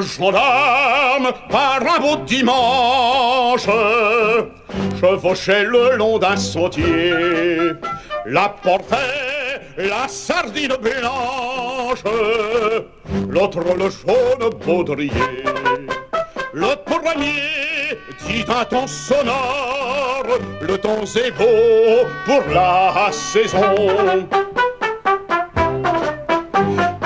gendarme, par un beau dimanche, chevauchait le long d'un sautier. La portait la sardine blanche, l'autre le jaune baudrier. Le premier dit d'un ton sonore, le temps est beau pour la saison.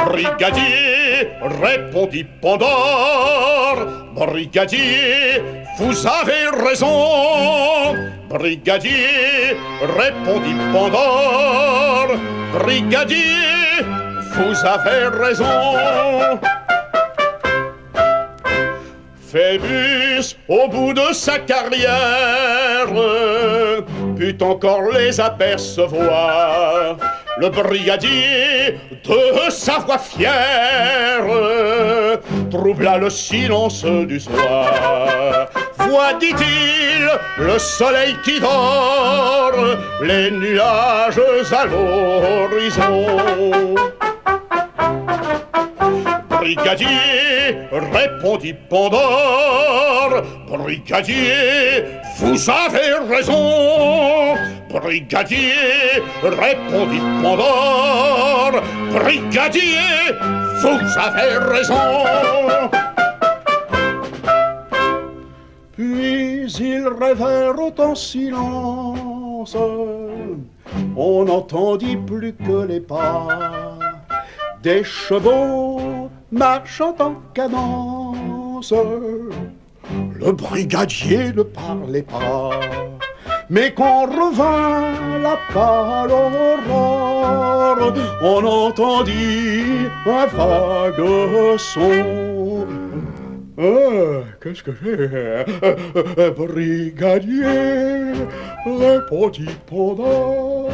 Brigadier, répondit Pandore, brigadier, vous avez raison. Brigadier, répondit Pandore, brigadier, vous avez raison. Phébus, au bout de sa carrière, put encore les apercevoir. Le brigadier, de sa voix fière, troubla le silence du soir. Vois, dit-il, le soleil qui dort, les nuages à l'horizon. Brigadier, répondit Pandore, brigadier, vous avez raison. Brigadier, répondit Pandore, brigadier, vous avez raison. Puis ils rêvèrent en silence, on n'entendit plus que les pas des chevaux marchant en cadence. Le brigadier ne parlait pas, mais quand revint la pâle aurore, on entendit un vague son. Qu'est-ce que c'est? Brigadier, répondit Pandore,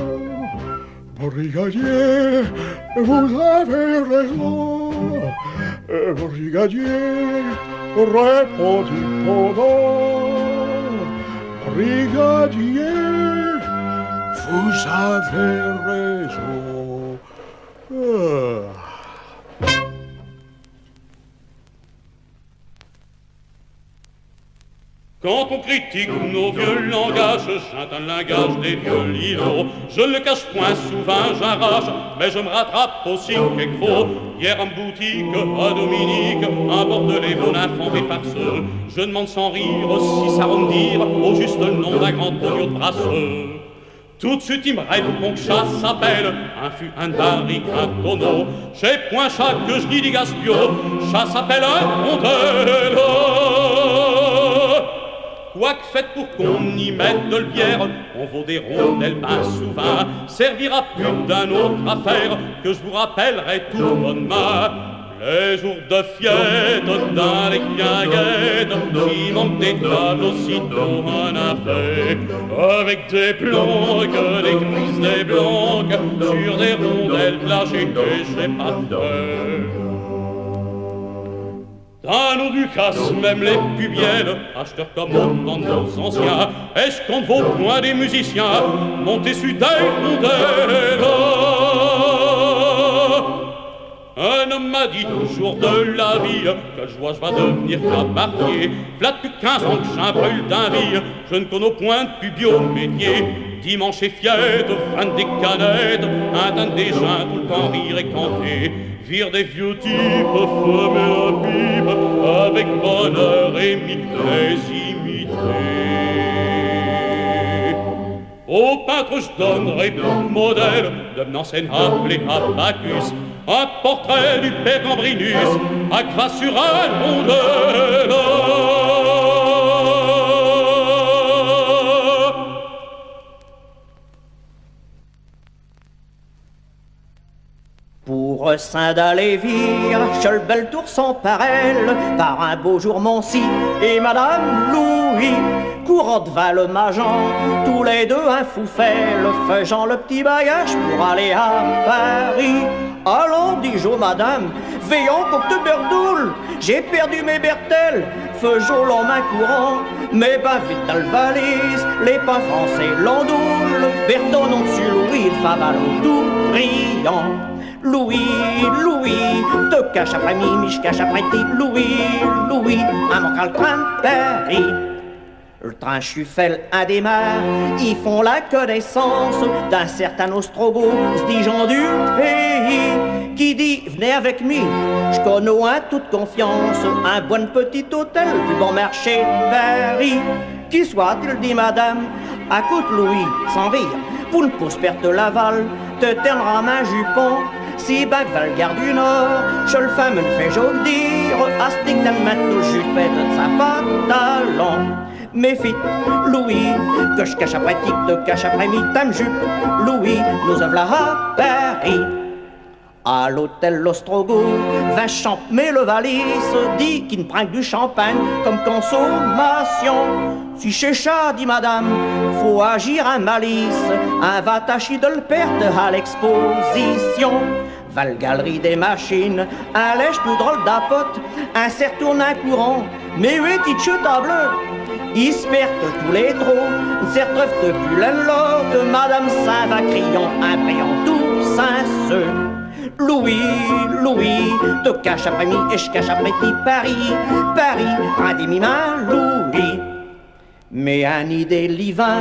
brigadier, vous avez raison. Brigadier, répondit Pandore, brigadier, vous avez raison. Quand on critique nos vieux langages, chante un langage des vieux lilos. Je ne le cache point, souvent j'arrache, mais je me rattrape aussi quelquefois. Hier en boutique, à Dominique, un bordelais bon enfant des farceux. Je demande sans rire si s'arrondir au juste nom d'un grand pognon de brasseux. Tout de suite il me répond que chat s'appelle un fût, un barrique, un tonneau. J'ai point chat que je dis Gaspio, chat s'appelle un rondel. Quoique faites pour qu'on y mette de bière, on vaut des rondelles ben souvent. Servira plus d'un autre affaire que je vous rappellerai tout bonnement. Les jours de fiête dans les quinguettes, qui manquent des tables aussitôt en affaire. Avec des planques, des crises, des blancs, sur des rondelles plagées que j'ai pas fait. Dans nos ducasses, même les pubiennes, acheteurs comme dans nos anciens, est-ce qu'on ne vaut point des musiciens, montés sur des rondelles? Un homme m'a dit toujours de la vie, que joie je vais devenir cabaretier. V'là depuis 15 ans que j'imbrûle d'invie, je ne connais point de pubio métier. Dimanche et fiête, fin des canettes, un des gens tout le temps rire et canter. Vire des vieux types, fumer la pipe, avec bonheur et les imiter. Au peintre je donnerai pour modèle d'un enseigne appelé Abacus, un portrait du père Gambrinus, à grâce sur un rondel. Pour Saint-Dalévire, Cholbel tour sans parelle, par un beau jour Moncy et Madame Louis, courant de Val-Majan, tous les deux un fou fait, faisant le petit bagage pour aller à Paris. Allons, dis-je, madame, veillons pour te berdoule, j'ai perdu mes bertelles, faisons l'en main courant, mais ben vite dans le valise, les pains français l'endoule, Verdon non dessus Louis, le faval tout brillant. Louis, Louis, te cache après mimi, je cache après ti. Louis, Louis, un manque le train de Paris. Le train Schuffel a démarre, ils font la connaissance d'un certain Ostrogoth, dirigeant du pays, qui dit venez avec moi, je connais en toute confiance un bon petit hôtel du bon marché de Paris. Qui soit-il, dit madame, écoute Louis, sans rire, pour une pause perte de Laval, te tiendra main jupon. Si bac va le gare du Nord, je le fais me le fais j'ose dire, à ce tic d'en mettre au jupette de sa pantalon. Méfie, Louis, que je cache après tic, te cache après mi, ta jupe. Louis, nous en voilà à Paris. À l'hôtel l'Ostrogoth, vin champ, mais le valise dit qu'il ne prend que du champagne comme consommation. Si chez chat, dit madame, faut agir à malice, un va tâcher de le perdre à l'exposition. Val galerie des machines, un lèche plus drôle d'apote, un serre tourne un courant, mais huit petites chutes à bleu. Ils se perdent tous les trous, se retrouvent depuis l'un l'autre, madame Saint va criant, un brillant tout sinceux. Louis, Louis, te cache après mi et je cache après ti. Paris, Paris, un demi-main, Louis. Mais un idée livin,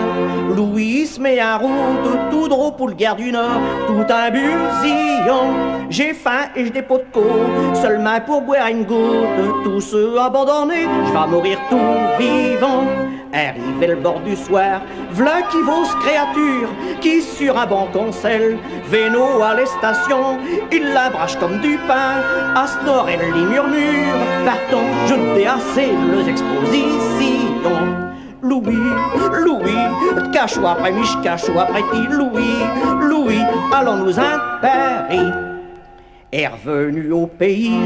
Louis se met en route, tout drôle pour le gare du Nord, tout un busillon. J'ai faim et je dépôt de côte, seulement pour boire une goutte. Tous ceux abandonnés, je vais mourir tout vivant. Arrivé le bord du soir, v'là qui vaut ce créature, qui sur un bon conseil, véno à les stations, il la brache comme du pain, à ce nord elle lui murmure, partons, je ne t'ai assez les expositions. Louis, Louis, cache-toi après Mich, cache-toi après ti. Louis, Louis, allons-nous à Paris. Est revenu au pays,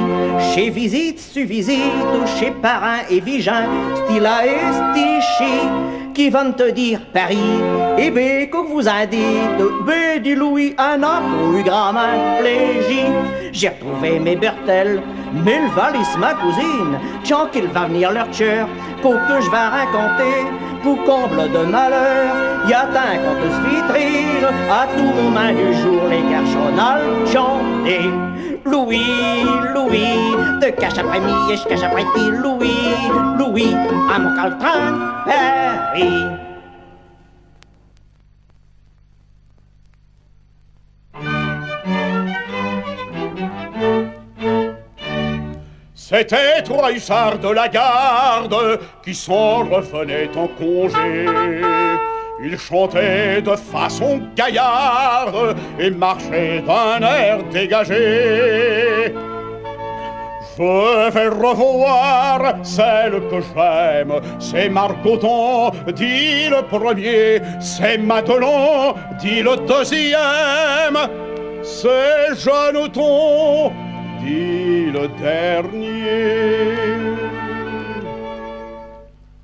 chez visite, visite, chez parrain et vigin, stila et stichi, qui vont te dire Paris, et bé, que vous a dit, bé, dit Louis, un an, ou gramin, plégie. J'ai retrouvé mes Bertels, mais le valise ma cousine, tant qu'il va venir leur cœur, qu'au que je vais raconter, pour comble de malheur, y a un conteuse vitrine, à tout moment du jour, les garçons chanter. Louis, Louis, te cache après mi et je cache après ti. Louis, Louis, à mon caltran, Paris. C'étaient trois hussards de la garde qui s'en revenaient en congé. Ils chantaient de façon gaillarde et marchaient d'un air dégagé. Je vais revoir celle que j'aime, c'est Margoton, dit le premier, c'est Madelon, dit le deuxième, c'est Jeanneton, dit le dernier.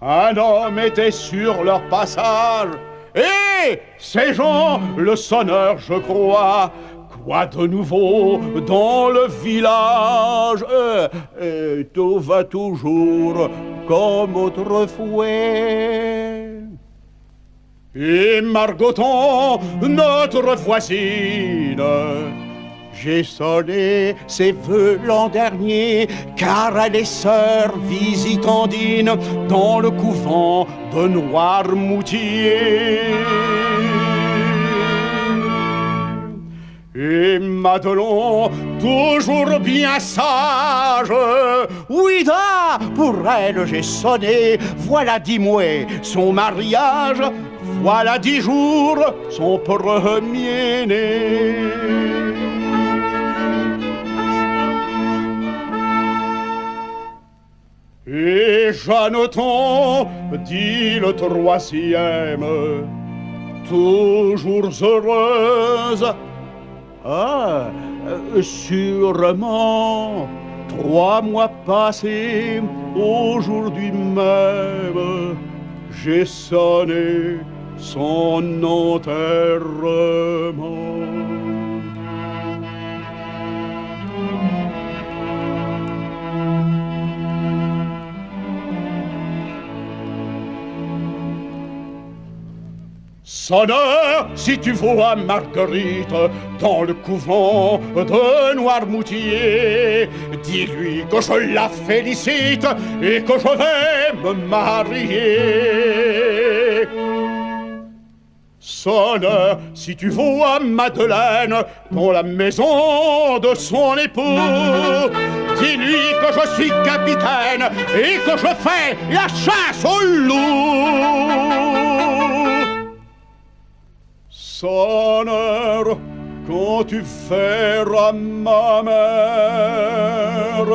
Un homme était sur leur passage, et ces gens, le sonneur, je crois, quoi de nouveau dans le village? Tout va toujours comme autrefois. Et Margoton, notre voisine, j'ai sonné ses vœux l'an dernier, car elle est sœur visitandine dans le couvent de Noirmoutier. Et Madelon, toujours bien sage, oui da, pour elle j'ai sonné, voilà 10 mois son mariage, voilà 10 jours son premier-né. Et Jeanneton, dit le troisième, toujours heureuse. Ah, sûrement, 3 mois passés, aujourd'hui même, j'ai sonné son enterrement. Sonneur, si tu vois Marguerite dans le couvent de Noirmoutier, dis-lui que je la félicite et que je vais me marier. Sonneur, si tu vois Madeleine dans la maison de son époux, dis-lui que je suis capitaine et que je fais la chasse au loup. Sonneur, quand tu verras ma mère,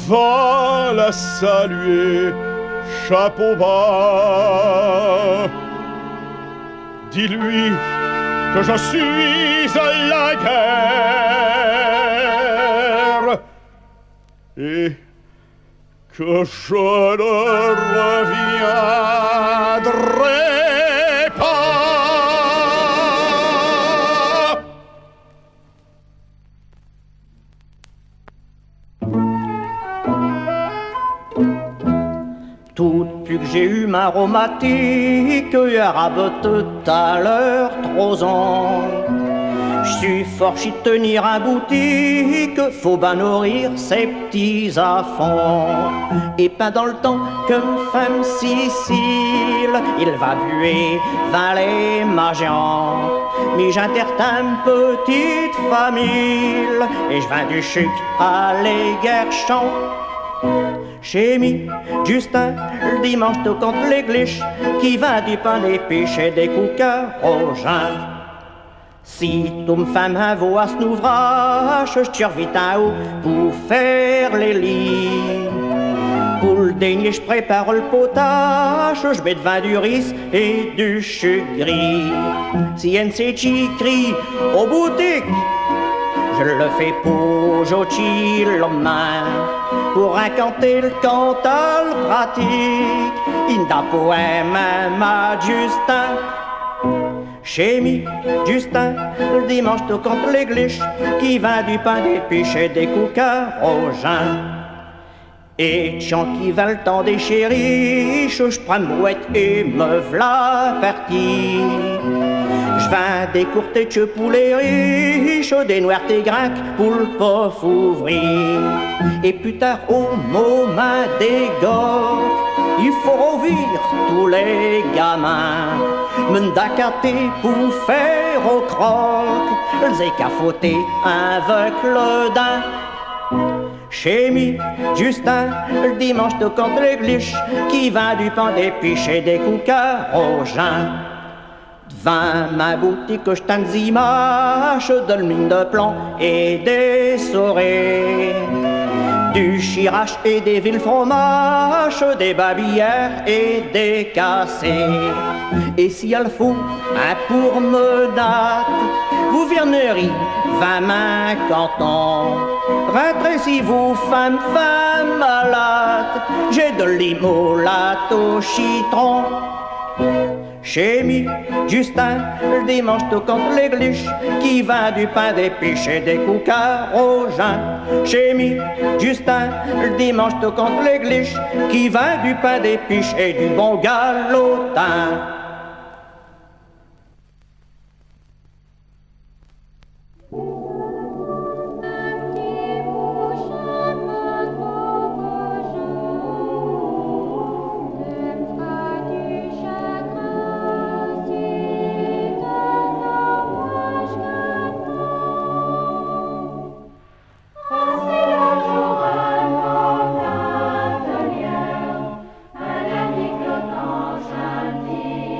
va la saluer, chapeau bas. Dis-lui que je suis à la guerre et que je ne reviendrai pas. Depuis que j'ai eu ma rhumatique, arabe tout à l'heure, 3 ans. J'suis fort chi tenir un boutique, faut bien nourrir ses petits enfants. Et pas dans le temps qu'une femme Sicile, il va buer valet Magian. Mais j'intertins une petite famille, et j'vins du chuc à l'Éguerchon. Chez mi, Justin, le dimanche tout contre l'église, qui va du pain des péchés des coucas au jeun. Si tu me fais un veau à ce ouvrage, je tire vite un haut pour faire les lits. Pour le dénier, je prépare le potage, je mets devant du riz et du chou gris. Si un qui crie aux boutiques, je le fais pour Jochi le main, pour incanter le cantal pratique. Il n'a poème à Justin. Chez mi, Justin, le dimanche tout contre l'église, qui va du pain des péchés des coucas au jeun. Et chant qui va le temps des chéris, je prends une brouette et me v'la partie. J'vins décourter de pour les riches, des noirs et grinques pour le pauvre ouvrier. Et plus tard, au moment des gars, il faut rovir tous les gamins. M'daccater pour faire au croc, les écafoter avec le daim. Chez mi, Justin, le dimanche tout contre l'église, qui va du pain des péchés des coucas au jeun. Devant ma boutique, je t'en images de mine de plomb et des soirées, du chirache et des villes fromages, des babillères et des cassés. Et si elle faut un pour me date, vous viendrez 20 mains canton. Rentrez si vous, femme malade, j'ai de l'imolate au citron. Chez mi, Justin, le dimanche tout contre l'église, qui va du pain des péchés des coucas au jeun. Chez mi, Justin, le dimanche tout contre l'église, qui va du pain des péchés du bon galotin. Samedi.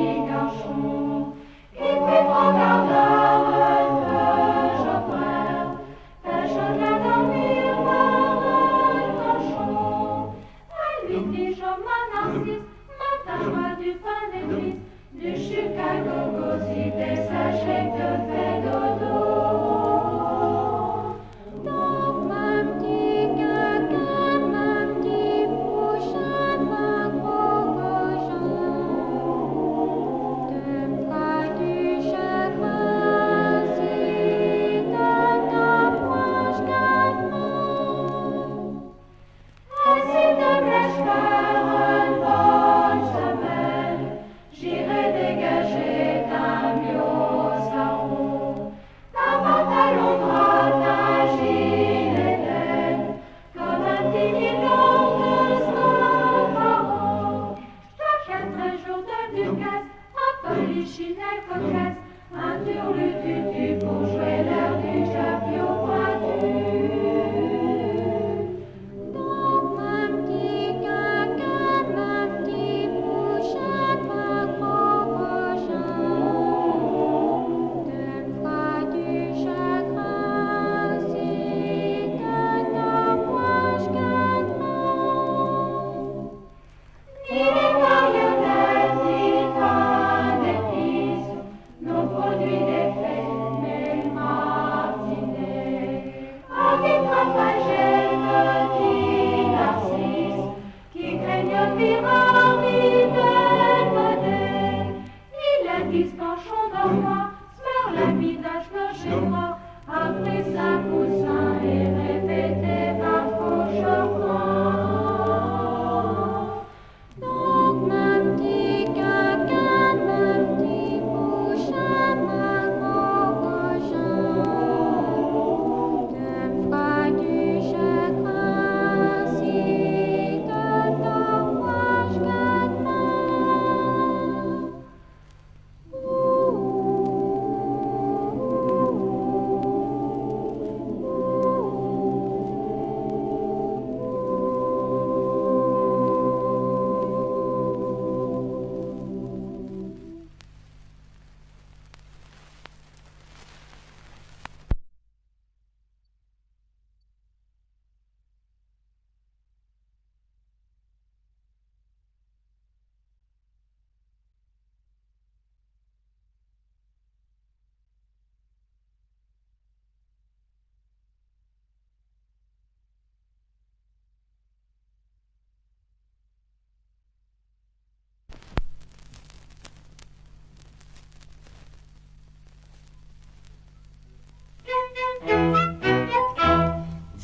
sur moi, après ça coussin et répétez ma fauchement. Donc ma petit caca, ma petit bouchin, ma gros cochon, te fera du chagrin si de ton rouage gamin.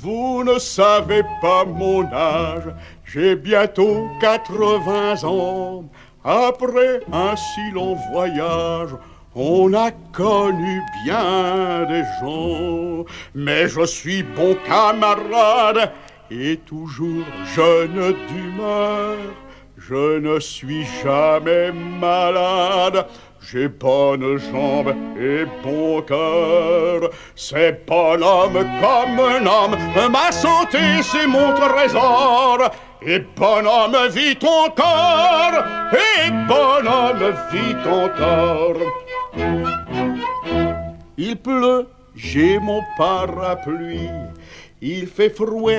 Vous ne savez pas mon âge, j'ai bientôt 80 ans. Après un si long voyage, on a connu bien des gens. Mais je suis bon camarade et toujours jeune d'humeur. Je ne suis jamais malade. J'ai bonnes jambes et bon cœur. C'est bonhomme comme un homme. Ma santé, c'est mon trésor. Et bonhomme, vit ton corps. Et bonhomme, vit ton corps. Il pleut, j'ai mon parapluie. Il fait froid,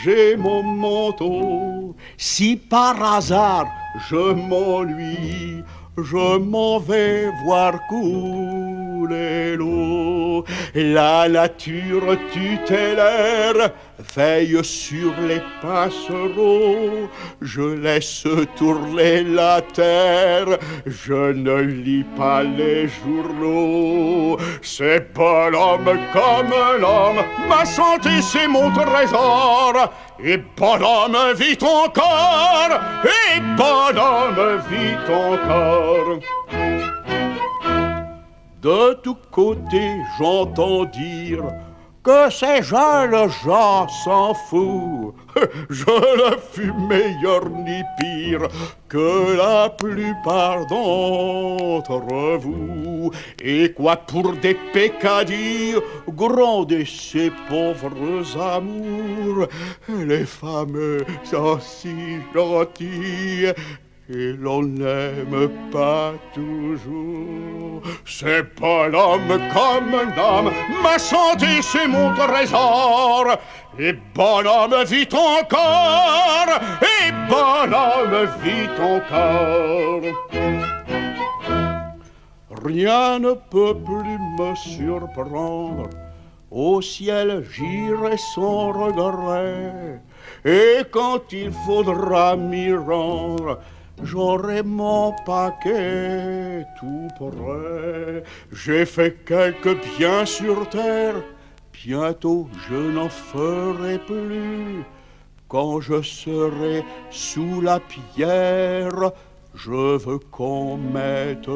j'ai mon manteau. Si par hasard je m'ennuie, je m'en vais voir couler l'eau. La nature tutélaire veille sur les passereaux. Je laisse tourner la terre, je ne lis pas les journaux. C'est bonhomme comme un homme, ma santé c'est mon trésor. Et bonhomme vit ton corps, et bonhomme vit ton corps. De tous côtés j'entends dire que ces jeunes gens s'en foutent. Je ne fus meilleur ni pire que la plupart d'entre vous. Et quoi pour des peccadilles, gronder ces pauvres amours. Les femmes sont si gentilles et l'on n'aime pas toujours. C'est pas l'homme comme un homme, ma santé c'est mon trésor. Et bonhomme vit ton corps, et bonhomme vit ton corps. Rien ne peut plus me surprendre, au ciel j'irai sans regret. Et quand il faudra m'y rendre, j'aurai mon paquet tout prêt. J'ai fait quelques biens sur terre, bientôt je n'en ferai plus. Quand je serai sous la pierre, je veux qu'on mette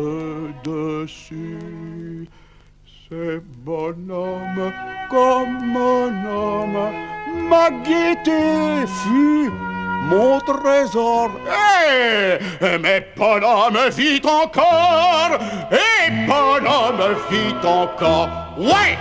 dessus. C'est bonhomme comme un homme, ma gaieté fut mon trésor. Mais bonhomme vit encore, et bonhomme vit encore. Ouais!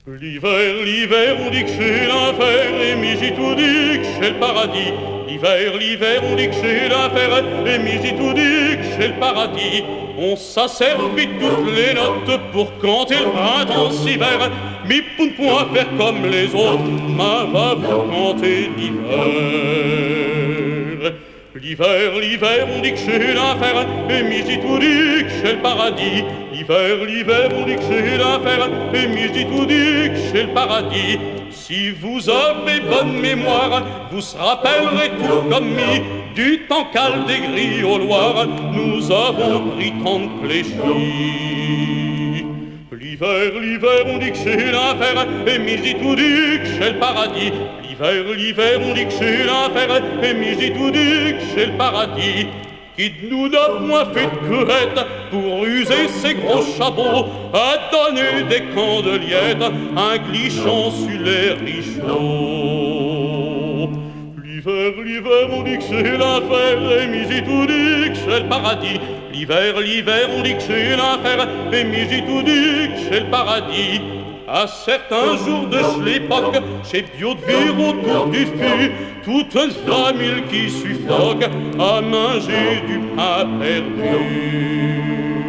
L'hiver, on dit que c'est l'enfer, et midi tout dit que c'est le paradis. L'hiver, on dit que c'est l'enfer, et midi tout dit que c'est le paradis. On s'asservit toutes les notes pour canter le printemps hiver. Mais pour ne point faire comme les autres, ma va vous canter l'hiver. L'hiver, on dit que c'est l'enfer, et midi tout dit que c'est le paradis. L'hiver, on dit que c'est l'enfer, et midi tout dit que c'est le paradis. Si vous avez bonne mémoire, vous se rappellerez tout comme mi du temps calme des grilles au Loir, nous avons pris tant de fléchis. L'hiver, on dit que c'est l'enfer, et midi tout dit que c'est le paradis. L'hiver, on dit que c'est l'enfer, et midi tout dit que c'est le paradis. Qui de nous n'a point fait de querette pour user ses gros chapeaux, à donner des candeliettes, un glissant sur les richeaux. L'hiver, on dit que c'est l'enfer, et midi tout dit que c'est le paradis. L'hiver, on dit que c'est l'enfer, et midi tout dit que c'est le paradis. À certains jours de l'époque, chez Biot-de-Vire autour du fût, toute une famille qui suffoque à manger du pain perdu.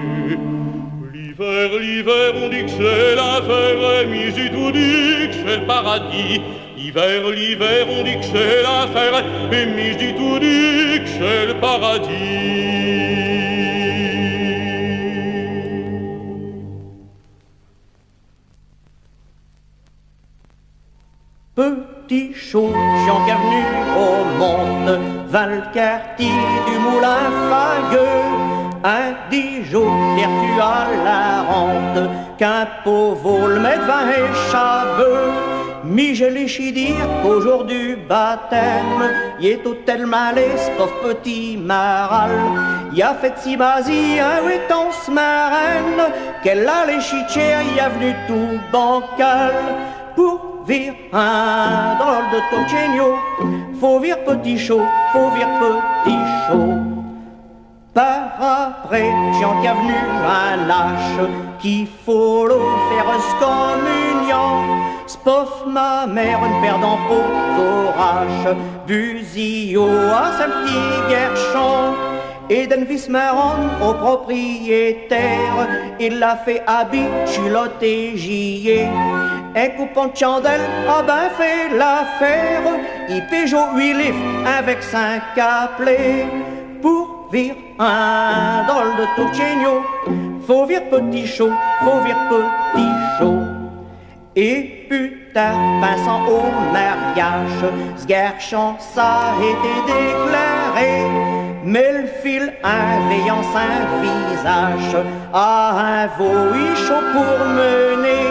L'hiver, on dit que c'est l'enfer, et midi tout dit que c'est le paradis. L'hiver, on dit que c'est l'enfer, et midi tout dit que c'est le paradis. Petit chaud, Jean venu au monde, vint le quartier du moulin fagueux. Un Dijon, tu à la rente, qu'un pauvre le met vin et chaveux. Mi je l'ai dire qu'au jour du baptême, y est tout tel malaise, pauvre petit maral. Y a fait si basi un huitance marraine, qu'elle a les chichères, y a venu tout bancal. Pour vire un drôle de Turchenio, faut vire petit chaud, faut vire petit chaud. Par après, Jean qui a venu un lâche, qu'il faut le faire communion. Spof ma mère, une paire d'ampots d'orage, Busio à sa petit guerchon. Et d'un vis marron au propriétaire, il l'a fait habituloter gier. Un coupon de chandelle a ben fait l'affaire, il Peugeot 8 livres avec 5 appelés. Pour vire un drôle de Turchenio, faut vire petit chaud, faut vire petit chaud. Et putain, passant au mariage, s'guerchant ça a été déclaré. Mais le fil un veillant un visage, à un voïchon pour mener.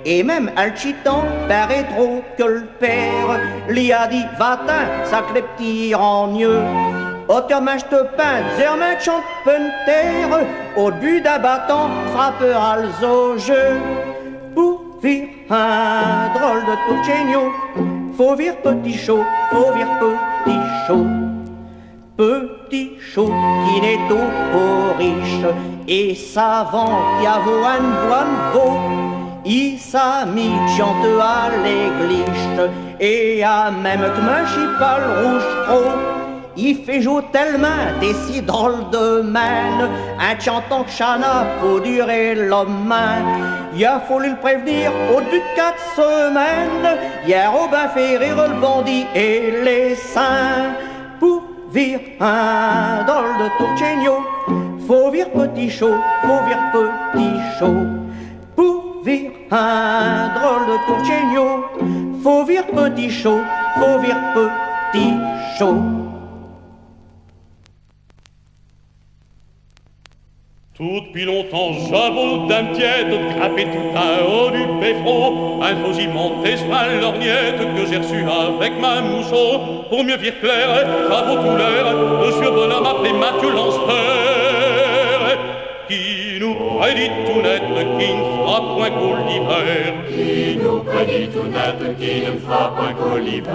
Et même Alchitan paraît trop que le père lui a dit va-t'en, ça que les petits mieux. Autrement je te peins, zermain chante terre, au but d'un bâton frappera le jeu. Pour vire un drôle de Turchenio, faut vire petit chaud, faut vire petit chaud. Petit chaud qui n'est au riche et savant qui a vaut un bonne veau. Il s'a mis chante à l'église et a même que ma chipale rouge trop. Il fait jouer tellement des si drôles de main, un chantant que chana pour durer l'homme. Il a fallu le prévenir au bout de 4 semaines. Hier au bain fait rire le bandit et les saints. Pour vire un drôle de Turchenio, faut vire petit chaud, faut vire petit chaud. Pour vire un drôle de Turchenio, faut vire petit chaud, faut vire petit chaud. Tout depuis longtemps j'avoue d'un tiède, grappé tout à haut du péfro, un faux immenté soin lorgnette que j'ai reçu avec ma mousseau. Pour mieux vire clair, j'avoue tout l'air, monsieur bonhomme appelé Mathieu Lanster, qui nous prédit tout net, qui ne fera point qu'au l'hiver. Qui nous prédit tout net, qui ne fera point qu'au l'hiver.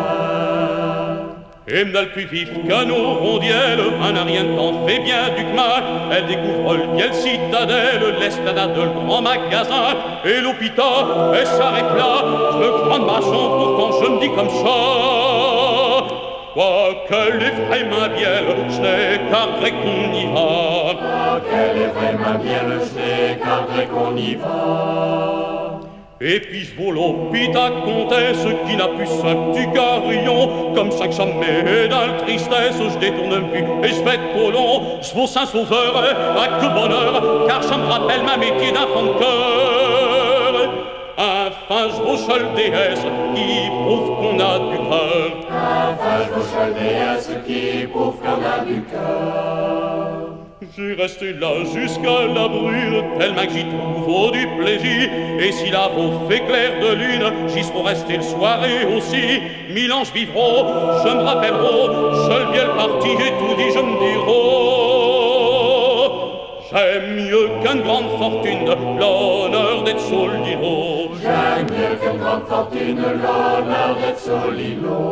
Et m'dal plus vif qu'un nos rondielles, un rien de temps fait bien du mal. Elle découvre le vieille citadelle, l'estadade, le grand magasin et l'hôpital. Elle s'arrête là, je prends ma chambre, pourtant je me dis comme ça. Quoique les vrais mains bielles, c'est qu'après qu'on y va. Quoique les vrais mains bielles, c'est qu'après qu'on y va. Et puis je vaux l'hôpital comtesse qui n'a plus ce petit carillon. Comme ça que ça me met dans la tristesse, je détourne le but et je vais trop long. Je vaux Saint-Sauveur, avec le bonheur, car ça me rappelle ma métier d'enfant de cœur. Enfin je vaux seule déesse qui prouve qu'on a du cœur. Enfin je vaux seule déesse qui prouve qu'on a du cœur. J'ai resté là jusqu'à la brûle, tellement que j'y trouve du plaisir. Et si la peau fait clair de lune, j'y serai resté le soirée aussi. 1000 ans je vivrò, je me rappellerai, seul bien le parti, j'ai tout dit, je me dirai. J'aime mieux qu'une grande fortune, l'honneur d'être solino. J'aime mieux qu'une grande fortune, l'honneur d'être solino.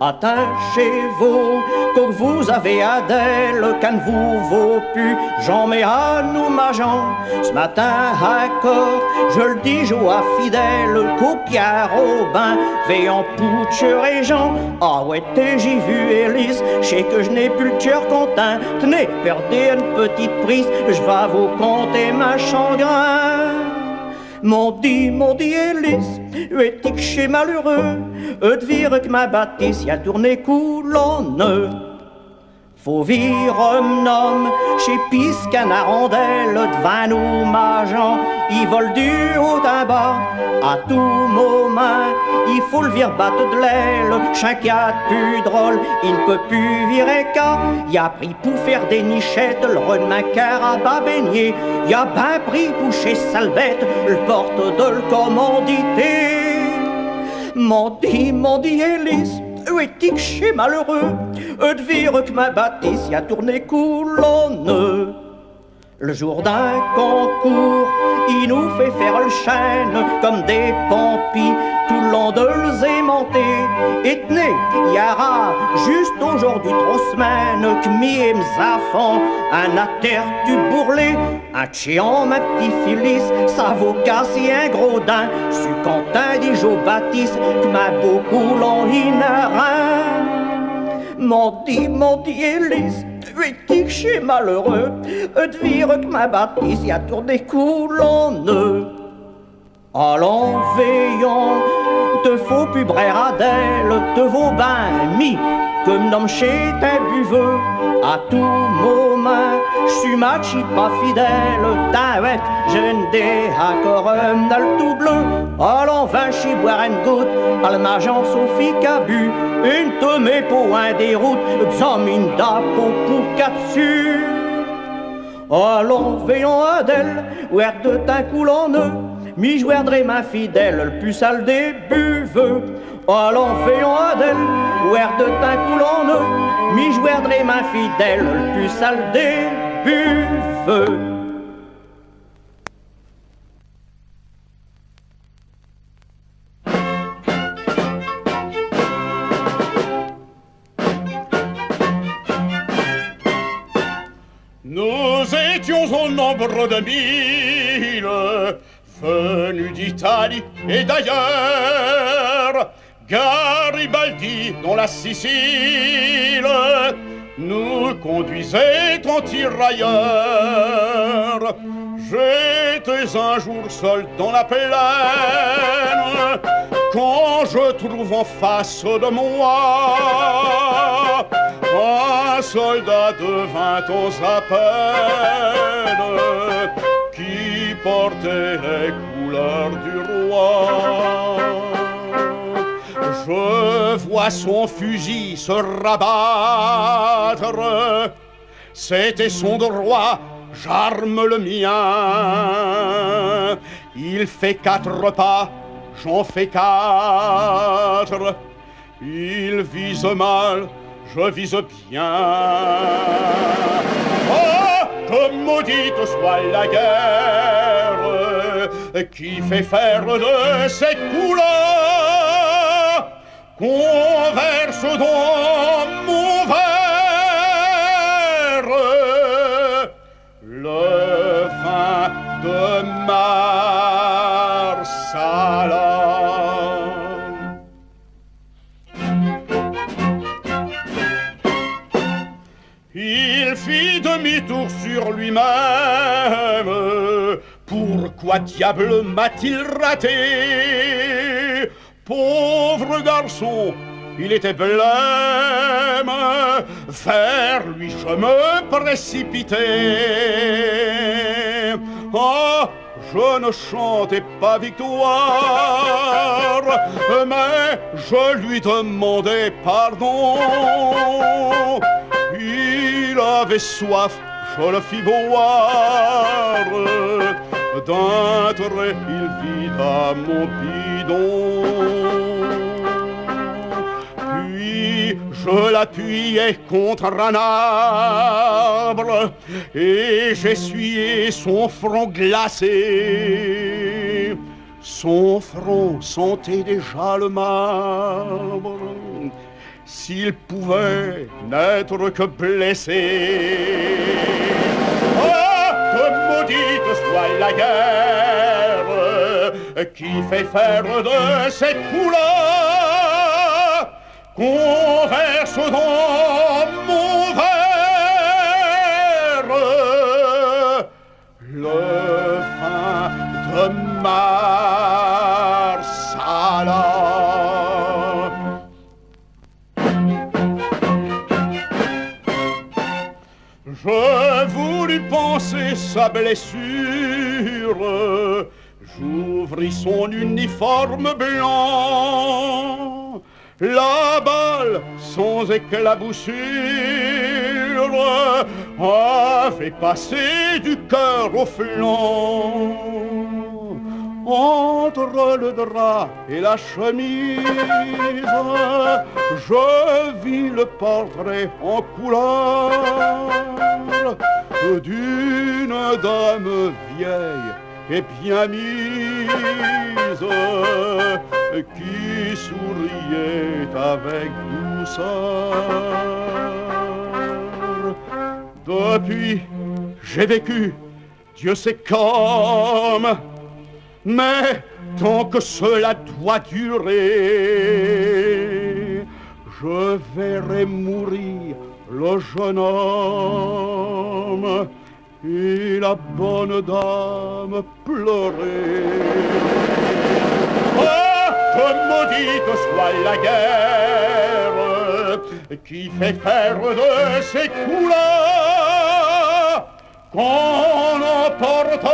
Attachez-vous, que vous avez Adèle, qu'un ne vous vaut plus. J'en mets à nous, ma Jean, ce matin à corps, je le dis, joie fidèle, qu'au Pierre au bain, veillant Pouture et Jean. Ah ouais, j'ai vu Élise, je sais que je n'ai plus le cœur content. Tenez, perdez une petite prise, je vais vous conter ma chagrin. M'ont dit Élise, est-il que chez malheureux, de vire que ma bâtisse y a tourné coulonne. Faut vire un homme chez Piscanarondelle, devant nous mageant, il vole du haut en bas, à tout moment, il faut le vire battre de l'aile, chacun plus drôle, il ne peut plus virer qu'à, il a pris pour faire des nichettes, le redemain à baigner, il a bien pris pour chez Salvette, le porte de le commandité. M'ont dit Élise, est-il que chez malheureux, de vire que ma bâtisse y a tourné coulonne. Le jour d'un concours, il nous fait faire le chêne comme des pompis tout le long de l'aimanté. Et tenez, y aura juste aujourd'hui 3 semaines que mi et m'zafon un atterre du bourrelet, un tchéant ma petit Phyllis, ça vaut casser un gros daim. J'suis content dit Joe Baptiste que m'a beaucoup l'on inarin. M'ont dit Élise, est-il que chez malheureux, de vire que ma bâtisse y a tourné coulonne. Allons, veillons, te faut plus braire Adèle, te vaut ben mis, que m'nomme chez tes buveux, à tout moment, j'suis machi pas fidèle, t'arrête, je ne déhacorum dans le tout bleu. Allons, va chez boire une goutte, à l'agent Sophie Cabu, une tomée pour un des routes, d'zamine d'apôts pour 4 dessus. Allons, veillons Adèle, ouer de ta coulonne, mi jouerdrai ma fidèle, le plus sale des buveux. Allons, veillons Adèle, ouer de ta coulonne, mi jouerdrai ma fidèle, le plus sale des buveux. Nous étions au nombre de 1000, venus d'Italie et d'ailleurs. Garibaldi, dans la Sicile, nous conduisait en tirailleurs. J'étais un jour seul dans la plaine, quand je trouve en face de moi un soldat de 20 ans à peine, qui portait les couleurs du roi. Je vois son fusil se rabattre, c'était son droit, j'arme le mien. Il fait 4 pas, j'en fais 4. Il vise mal, je vise bien. Oh, que maudite soit la guerre qui fait faire de cette couleur qu'on verse dans mon verre le vin de Marsala. demi-tour sur lui-même. Pourquoi diable m'a-t-il raté? Pauvre garçon, il était blême. Vers lui je me précipitais. Ah, je ne chantais pas victoire, mais je lui demandais pardon. Il avait soif, je le fis boire. D'un trait, il vida mon bidon. Puis je l'appuyai contre un arbre et j'essuyai son front glacé. Son front sentait déjà le marbre. S'il pouvait n'être que blessé. Oh, que maudite soit la guerre qui fait faire de cette couleur qu'on verse dans mon verre le vin de Marsala. Je voulus panser sa blessure, j'ouvris son uniforme blanc. La balle, sans éclaboussure, avait passé du cœur au flanc. Entre le drap et la chemise, je vis le portrait en couleur d'une dame vieille et bien mise qui souriait avec douceur. Depuis, j'ai vécu, Dieu sait comme, mais tant que cela doit durer, je verrai mourir le jeune homme et la bonne dame pleurer. Oh, que maudite soit la guerre qui fait faire de ses couleurs qu'on emporte